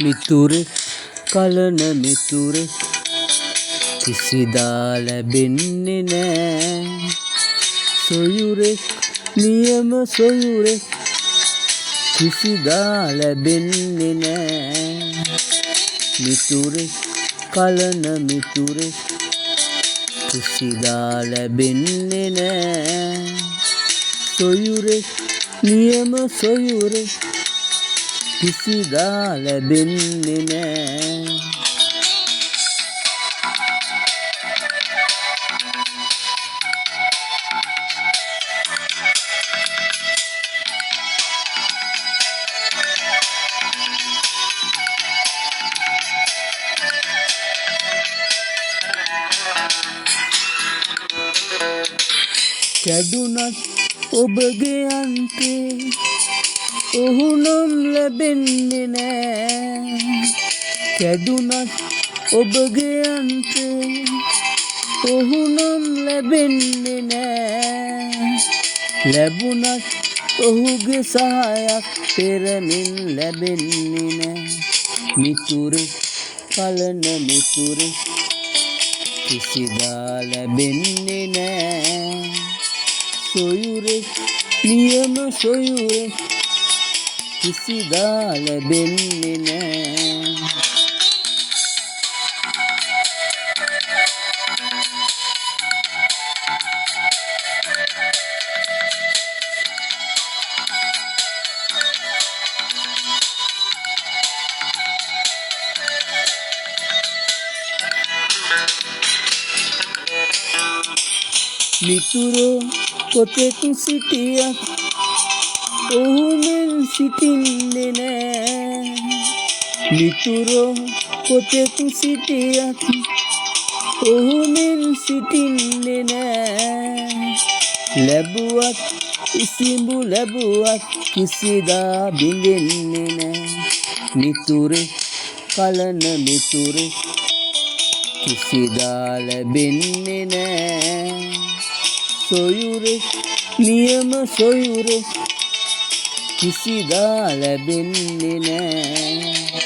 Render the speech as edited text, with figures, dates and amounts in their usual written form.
මිතුරෙක් කලන මිතුරෙක් කිසිදා ලැබෙන්නේ නෑ. සොයුරෙක් නියම සොයුරෙක් කිසිදා ලැබෙන්නේ නෑ. මිතුරෙක් කලන මිතුරෙක් කිසිදා ලැබෙන්නේ නෑ. සොයුරෙක් නියම සොයුරෙක් කිසිදා ලැබෙන්නේ නෑ. කැඩුනත් ඔබගේ අන්තේ ඔහු නම් ලැබෙන්නේ නෑ. කැඩුනත් ඔබගේ අන්තේ ඔහු නම් ලැබෙන්නේ නෑ. ලැබුණත් ඔහුගේ සහායක් පෙරමින් ලැබෙන්නේ නෑ. මිතුරෙක් කලන මිතුරෙක් කිසිදා ලැබෙන්නේ නෑ. සොයුරෙක් නියම සොයුරෙක් කිසිදා ලැබෙන්නේ නෑ. මිතුරෝ කොතෙක් සිටියත් ඔහු මෙන් සිටින්නේ නෑ. මිතුරෝ කොතෙක් සිටියත් ඔහු මෙන් සිටින්නේ නෑ. ලැබුවත් ඉසිඹු ලැබුවත් කිසිදා බිඳෙන්නේ නෑ. මිතුරෙක් කලන මිතුරෙක් කිසිදා ලැබෙන්නේ නෑ. සොයුරෙක් නියම සොයුරෙක් කිසිදා ලැබෙන්නේ නෑ.